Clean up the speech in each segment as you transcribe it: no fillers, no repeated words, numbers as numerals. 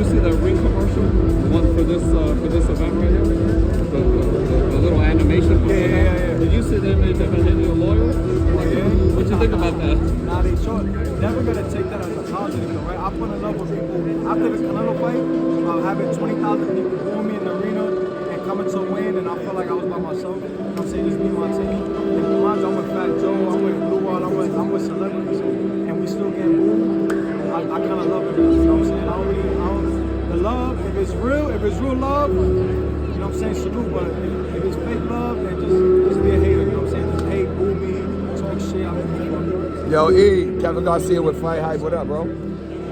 you see the ring commercial one for this event right here? The little animation. Yeah. Did you see them hitting your lawyer? Yeah. What you think about that? Nah, they short. Never gonna take that as a positive, though, right? I put in love with people. After the Canelo fight, having 20,000 people boo me in the arena and coming to win, and I felt like I was by myself. You know what I'm saying? Just me and my team. And mind you, I'm with Fat Joe, I'm with Blue Wall, I'm with celebrities, and we still get booed. I kind of love it, you know what I'm saying? The love, if it's real love, you know what I'm saying, salute, but if it's fake love, then just be a hater, you know what I'm saying? Just hate, boo me, talk shit, I mean, Yo, E, Kevin Garcia with Fight Hype. What up, bro?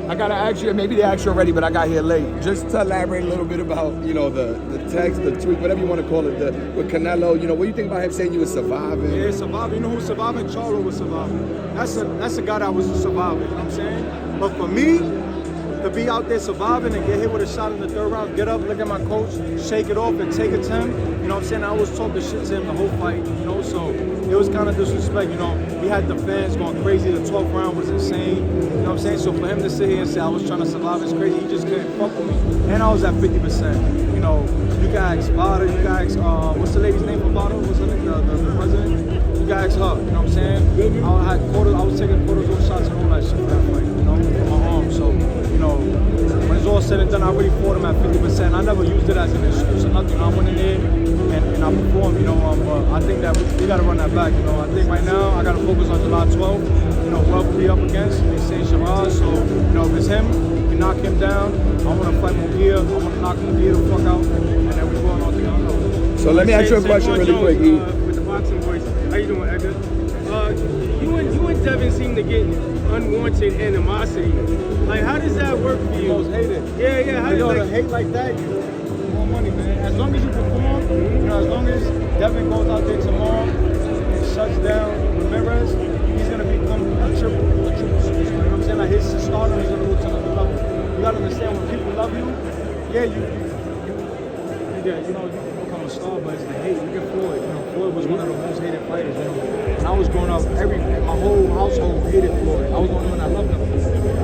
I gotta ask you, maybe they asked you already, but I got here late. Just to elaborate a little bit about, you know, the text, the tweet, whatever you want to call it, with Canelo. You know, what do you think about him saying you were surviving? Yeah, surviving. You know who was surviving? Charlo was surviving. That's a guy that was surviving, you know what I'm saying? But for me, to be out there surviving and get hit with a shot in the third round, get up, look at my coach, shake it off and take it to him, you know what I'm saying? I was talking shit to him the whole fight, you know, so it was kind of disrespect, you know. We had the fans going crazy, the 12th round was insane, you know what I'm saying? So for him to sit here and say I was trying to survive is crazy, he just couldn't fuck with me. And I was at 50%, you know. You can ask Vada, you can ask, what's the lady's name for Vada? What's her name, the president? You can ask her, you know what I'm saying? I was taking cortisone shots and all that shit for that fight, you know, for my arm, so, you know, when it's all said and done, I already fought him at 50%. I never used it as an excuse or nothing. I went in there and I performed, you know, but I think that we got to run that back, you know. I think right now I got to focus on July 12th, you know, whoever we up against, they say Shiraz, so, you know, if it's him, we knock him down. I want to fight Munguia, I want to knock Munguia the fuck out, and then we go on all together. So let me ask you a question really quick, E. With the boxing voice, how you doing, Edgar? You and Devin seem to get unwanted animosity. Like, how does that work for you? Most hated. Yeah. How does hate like that? More money, man. As long as you perform, you know, as long as Devin goes out there tomorrow and shuts down Ramirez, he's gonna become a triple superstar. You know what I'm saying? Like his stardom is gonna go to another level. You gotta understand when people love you, yeah, you become a star, but it's the hate. Look at Floyd. You know, Floyd was one of the most hated fighters. You know, when I was growing up, my whole household hated Floyd. I was the only one that loved him.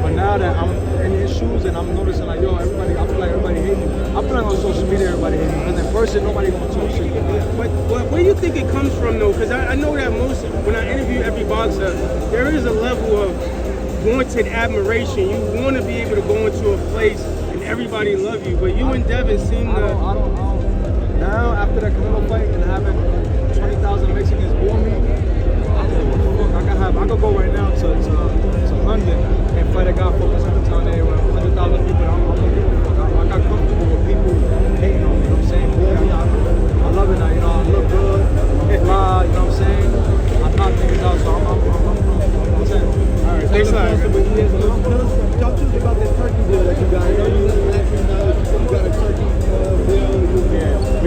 But now that I'm in his shoes and I'm noticing like, yo, I feel like everybody hates me. I feel like on social media everybody hates me. Because in person, nobody gonna talk shit. But where do you think it comes from though? Because I know that when I interview every boxer, there is a level of wanted admiration. You want to be able to go into a place and everybody love you. But you and Devin seem to... I don't. Now, after that Canelo fight and having 20,000 Mexicans boo me, I could go right now to London and fight a guy for the town there with 100,000 people. I'm gonna give a fuck. I got comfortable with people hating on me, you know what I'm saying? I love it now, you know, I look good, I'm fly, you know what I'm saying? I knock niggas out, so I'm saying. All right, thanks a lot. Talk to us about this turkey deal that you got. You got a turkey deal.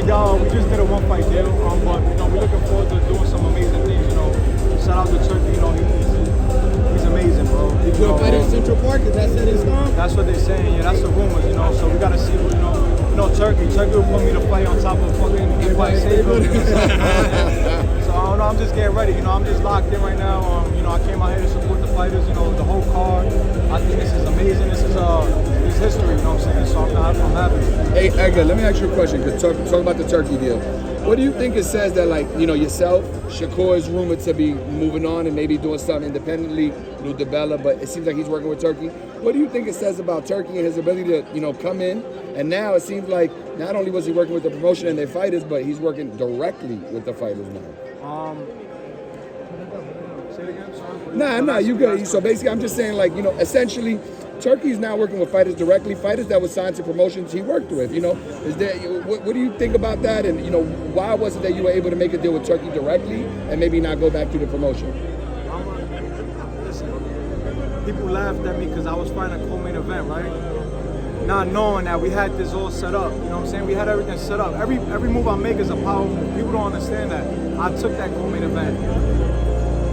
We just did a one fight deal, but you know we're looking forward to doing some amazing things. You know, shout out to Turkey. You know he's amazing, bro. Did you fight in Central Park? Is that set in stone? That's what they're saying. Yeah, that's the rumors. You know, so we gotta see. You know, Turkey will put me to fight on top of fucking Empire State Building. So I don't know. I'm just getting ready. You know, I'm just locked in right now. You know, I came out here to support the fighters. You know, the whole card. I think this is amazing. This is history. You know what I'm saying? So I'm happy. Hey, Edgar, let me ask you a question. Cause talk about the Turkey deal. What do you think it says that, like, you know, yourself, Shakur is rumored to be moving on and maybe doing something independently, Lou DiBella, but it seems like he's working with Turkey. What do you think it says about Turkey and his ability to, you know, come in? And now it seems like not only was he working with the promotion and their fighters, but he's working directly with the fighters now. Say it again. Sorry. Nah, you good. So basically, I'm just saying, like, you know, essentially, Turkey's now working with fighters directly, fighters that were signed to promotions he worked with. You know, is there? What do you think about that? And you know, why was it that you were able to make a deal with Turkey directly and maybe not go back to the promotion? Listen, people laughed at me because I was fighting a co-main event, right? Not knowing that we had this all set up. You know what I'm saying? We had everything set up. Every move I make is a power move. People don't understand that. I took that co-main event.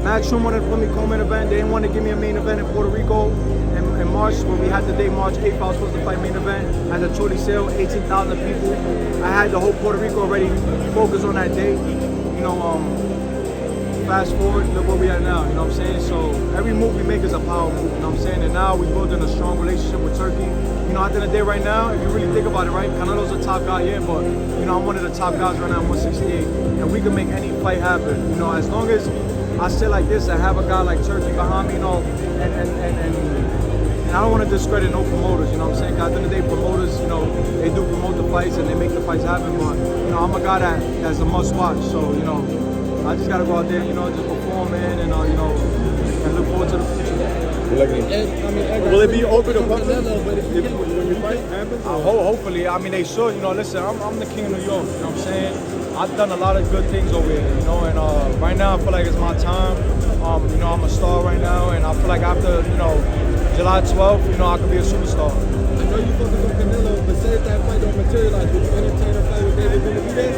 Max Schumer wanted to put me co-main event. They didn't want to give me a main event in Puerto Rico. In March, when we had the day March 8th, I was supposed to fight main event at the Choli Sale, 18,000 people. I had the whole Puerto Rico already focused on that day. You know, fast forward, look where we are now, you know what I'm saying? So every move we make is a power move, you know what I'm saying? And now we're building a strong relationship with Turkey. You know, at the end of the day right now, if you really think about it, right, Canelo's a top guy, yeah, but, you know, I'm one of the top guys right now, I'm 168, and we can make any fight happen. You know, as long as I sit like this and have a guy like Turkey behind me, you know, and I don't want to discredit no promoters, you know what I'm saying? 'Cause at the end of the day, promoters, you know, they do promote the fights and they make the fights happen, but, you know, I'm a guy that's a must watch, so, you know, I just got to go out there, you know, just perform, man, and, you know, and look forward to the future. Will it be open to Canelo? But if when your fight happens, Hopefully, I mean, they should. You know, listen, I'm the king of New York. You know what I'm saying? I've done a lot of good things over here. You know, and right now I feel like it's my time. You know, I'm a star right now, and I feel like after, you know, July 12th, you know, I could be a superstar. I know you focus on Canelo, but say if that fight don't materialize, would you entertain a fight with David Benavidez?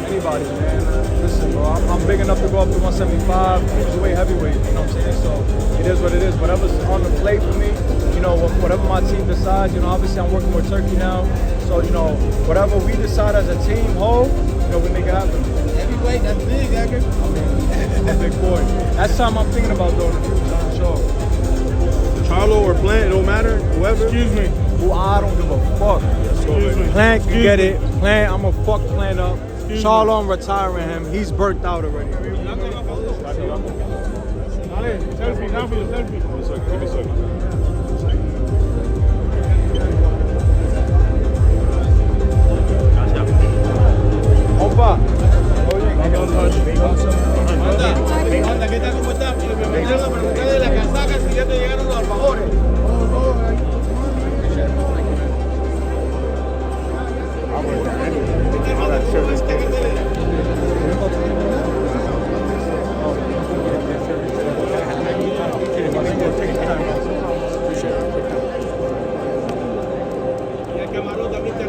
Anybody, man. Listen, bro, I'm big enough to go up to 175. He's way heavyweight, you know what I'm saying? So it is what it is. Whatever's on the plate for me, you know, whatever my team decides, you know, obviously I'm working with Turkey now. So, you know, whatever we decide as a team whole, you know, we make it happen. Heavyweight, that's big, Edgar. I mean, I'm a big boy. That's something I'm thinking about doing in the future, for sure. Charlo or Plant, it don't matter. Whoever. Excuse me. Who I don't give a fuck. Excuse me. Plant can get it. Plant, I'm gonna fuck Plant up. Charlo, I'm retiring him. He's burnt out already. Selfie, now for your selfie. Opa. Onda, ¿qué tal? ¿Cómo estás? Me mandaron a preguntar de las casacas si ya te llegaron los alfajores. Y el camarón también te